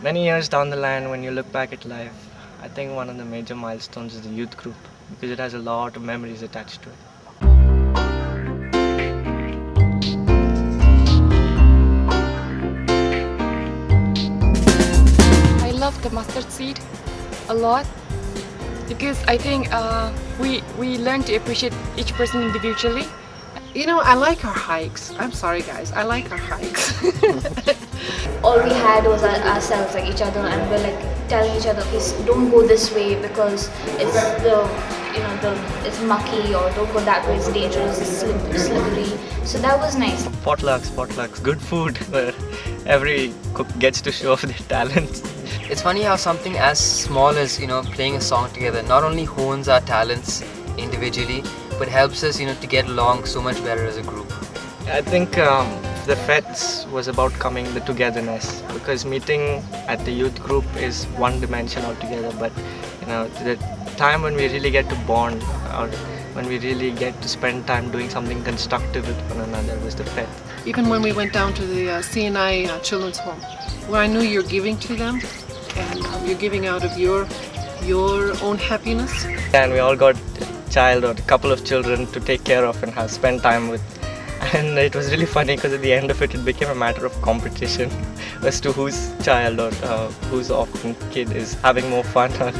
Many years down the line, when you look back at life, I think one of the major milestones is the youth group because it has a lot of memories attached to it. I love the mustard seed a lot because I think we learn to appreciate each person individually. You know, I like our hikes. I'm sorry, guys. I like our hikes. All we had was ourselves, like each other, and we're like telling each other, please don't go this way because it's it's mucky, or don't go that way, it's dangerous, it's slippery. So that was nice. Potlucks, good food where every cook gets to show off their talents. It's funny how something as small as playing a song together not only hones our talents individually, but helps us to get along so much better as a group. I think the fets was about coming the togetherness because meeting at the youth group is one dimension altogether, but the time when we really get to bond or when we really get to spend time doing something constructive with one another was the fet. Even when we went down to the CNI children's home, where I knew you're giving to them and you're giving out of your own happiness. And we all got a child or a couple of children to take care of and have spent time with. And it was really funny because at the end of it, it became a matter of competition as to whose child or whose often kid is having more fun or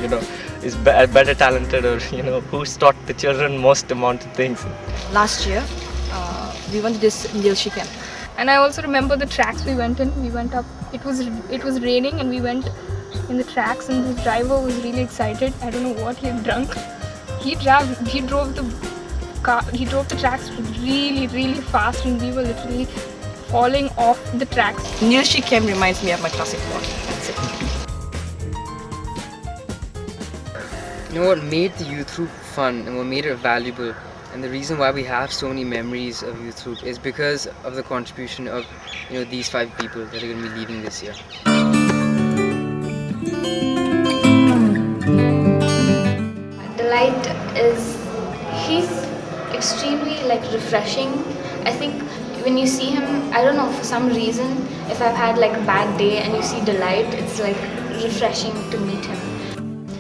is better talented, or who's taught the children most amount of things. Last year, we went to this Nilshi camp. And I also remember the tracks we went in. We went up. It was raining, and we went in the tracks. And the driver was really excited. I don't know what he had drunk. He drove the tracks really, really fast, and we were literally falling off the tracks. Nilshi camp reminds me of my classic walk. That's it. What made the youth group fun and what made it valuable, and the reason why we have so many memories of youth group, is because of the contribution of these 5 people that are going to be leaving this year. Delight he's extremely refreshing. I think when you see him, I don't know, for some reason, if I've had a bad day and you see Delight, it's refreshing to meet him.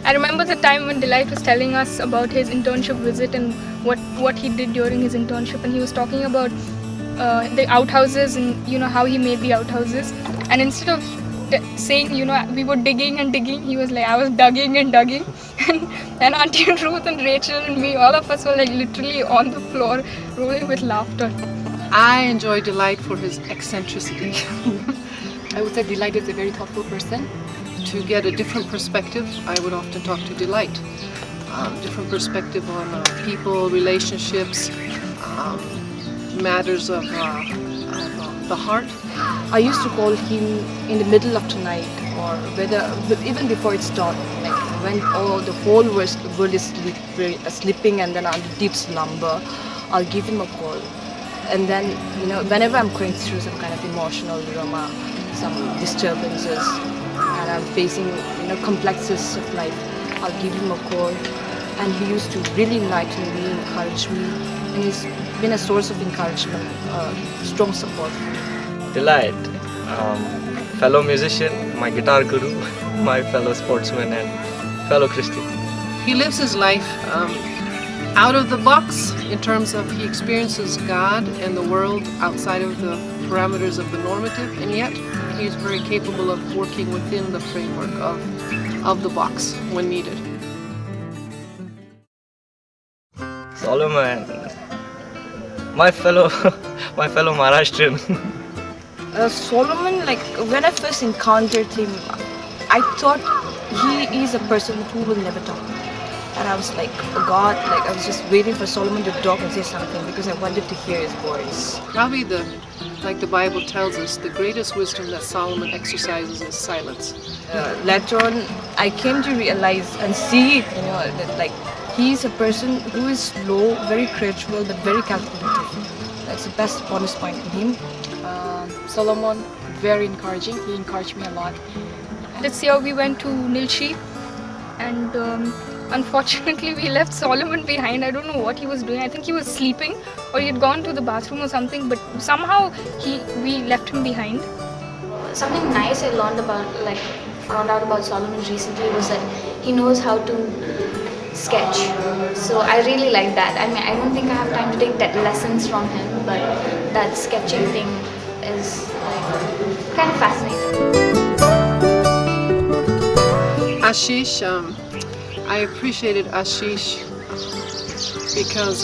I remember the time when Delight was telling us about his internship visit and what he did during his internship, and he was talking about the outhouses and how he made the outhouses. And instead of saying we were digging and digging, he was like, I was dugging and dugging. And Auntie Ruth and Rachel and me, all of us were literally on the floor rolling with laughter. I enjoy Delight for his eccentricity. I would say Delight is a very thoughtful person. To get a different perspective, I would often talk to Delight. Different perspective on people, relationships, matters of the heart. I used to call him in the middle of the night, or even before it's dawn, when the whole world is sleeping and then under deep slumber. I'll give him a call, and then whenever I'm going through some kind of emotional drama, some disturbances, and I'm facing complexities of life, I'll give him a call, and he used to really enlighten me, encourage me, and he's been a source of encouragement, strong support. Delight, fellow musician, my guitar guru, my fellow sportsman and fellow Christian. He lives his life out of the box in terms of he experiences God and the world outside of the parameters of the normative, and yet he is very capable of working within the framework of the box when needed. Solomon, my fellow Maharashtrian. Solomon, when I first encountered him, I thought he is a person who will never talk. And I was like, oh God, I was just waiting for Solomon to talk and say something because I wanted to hear his voice. Probably like the Bible tells us, the greatest wisdom that Solomon exercises is silence. Later on, I came to realize and see, that he's a person who is slow, very gradual, but very calculative. That's the best bonus point in him. Solomon, very encouraging. He encouraged me a lot. This year we went to Nilshi, and unfortunately we left Solomon behind. I don't know what he was doing. I think he was sleeping, or he had gone to the bathroom or something, but somehow we left him behind. something nice I learned about, like found out about Solomon recently, was that he knows how to sketch. So I really like that. I mean, I don't think I have time to take that lessons from him, but that sketching thing is like kind of fascinating. Ashish, I appreciated Ashish because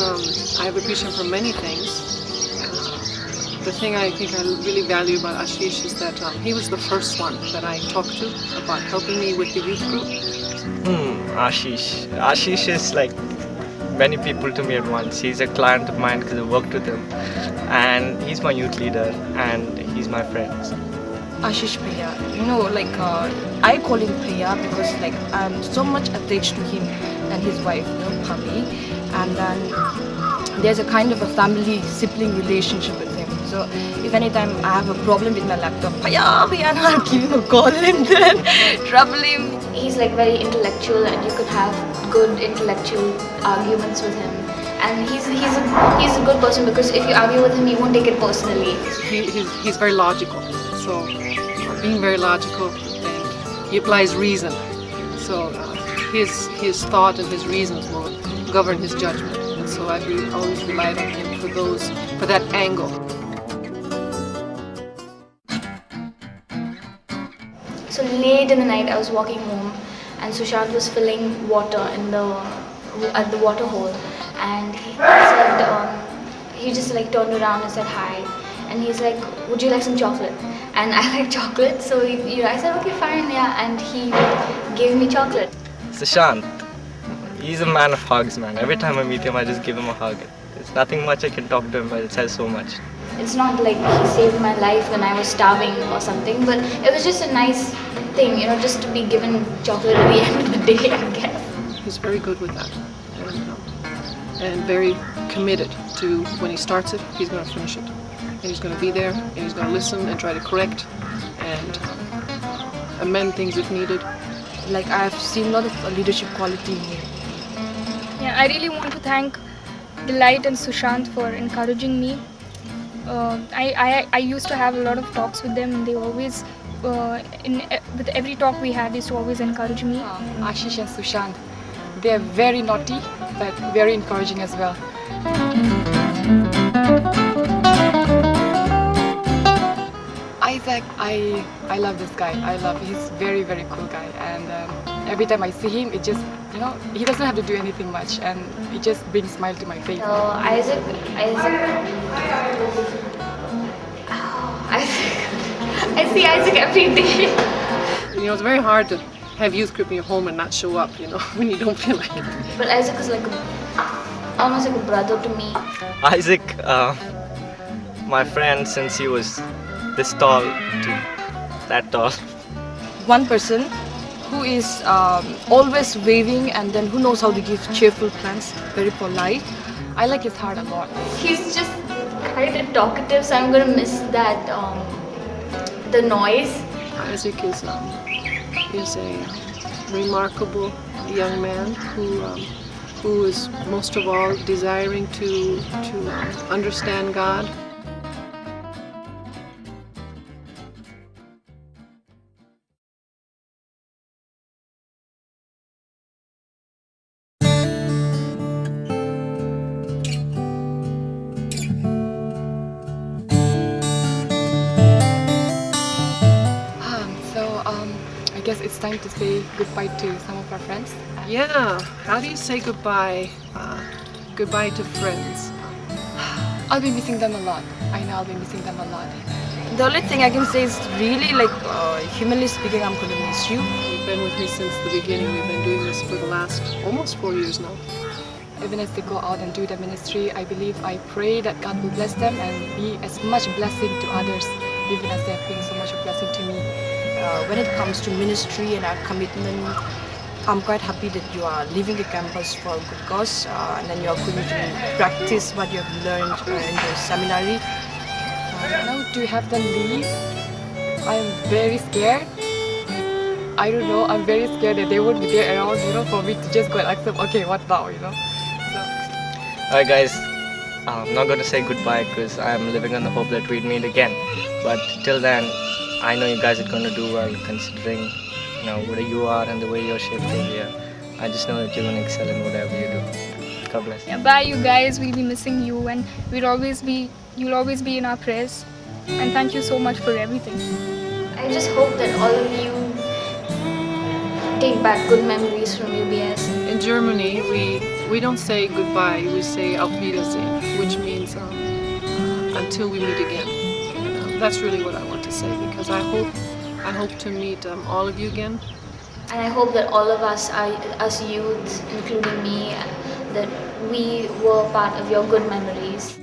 I have appreciation for many things. The thing I think I really value about Ashish is that he was the first one that I talked to about helping me with the youth group. Ashish. Ashish is like many people to me at once. He's a client of mine because I worked with him, and he's my youth leader, and he's my friend. Ashish Bhaiya, I call him Bhaiya because like I'm so much attached to him and his wife, Phami, and then there's a kind of a family sibling relationship with him. So if anytime I have a problem with my laptop, Bhaiya, and I'll give him a call and then trouble him. He's like very intellectual, and you could have good intellectual arguments with him. And he's a good person because if you argue with him, you won't take it personally. He's very logical. So being very logical, and he applies reason. So his thought and his reasons will govern his judgment. And so I've always relied on him for that angle. So late in the night, I was walking home, and Sushant was filling water at the water hole, and he said he just like turned around and said hi, and he's like, "Would you like some chocolate?" And I like chocolate, so I said, "Okay, fine, yeah," and he gave me chocolate. Sushant, he's a man of hugs, man. Every time I meet him, I just give him a hug. There's nothing much I can talk to him, but it says so much. It's not like he saved my life when I was starving or something, but it was just a nice thing, just to be given chocolate at the end of the day, I guess. He's very good with that, and very committed to when he starts it, he's going to finish it. And he's going to be there, and he's going to listen and try to correct and amend things if needed. Like I've seen a lot of leadership quality in him. Yeah, I really want to thank Delight and Sushant for encouraging me. I used to have a lot of talks with them, and they always, with every talk we had, they used to always encourage me. Ashish and Sushant, they are very naughty, but very encouraging as well. Isaac, I love this guy. He's very, very cool guy, and every time I see him, it just, he doesn't have to do anything much, and it just brings a smile to my face. So Isaac, I see Isaac every day. It's very hard to have youth group in your home and not show up, when you don't feel like it. But Isaac is like almost like a brother to me. Isaac, my friend since he was this tall to that tall. One person who is always waving and then who knows how to give cheerful plans, very polite. I like his heart a lot. He's just kind of talkative, so I'm gonna miss that, the noise. Isaac is a remarkable young man who is most of all desiring to understand God. I guess it's time to say goodbye to some of our friends. Yeah, how do you say goodbye? Goodbye to friends. I'll be missing them a lot. I know I'll be missing them a lot. The only thing I can say is really humanly speaking, I'm going to miss you. You've been with me since the beginning. We've been doing this for the last almost 4 years now. Even as they go out and do their ministry, I pray that God will bless them and be as much blessing to others, even as they have been so much a blessing to me. When it comes to ministry and our commitment, I'm quite happy that you are leaving the campus for a good cause, and then you are going to practice what you have learned in the seminary. Now to have them leave, I'm very scared. I don't know, I'm very scared that they won't be there around, for me to just go and ask them, okay, what now, So. Alright guys, I'm not going to say goodbye because I'm living on the hope that we'd meet again. But till then, I know you guys are going to do well considering where you are and the way you're shaped here. I just know that you're going to excel in whatever you do. God bless. Yeah, bye, you guys. We'll be missing you, and you'll always be in our prayers. And thank you so much for everything. I just hope that all of you take back good memories from UBS. In Germany, we don't say goodbye, we say auf Wiedersehen, which means until we meet again. That's really what I want to say, because I hope to meet all of you again. And I hope that all of us, us youth, including me, that we were part of your good memories.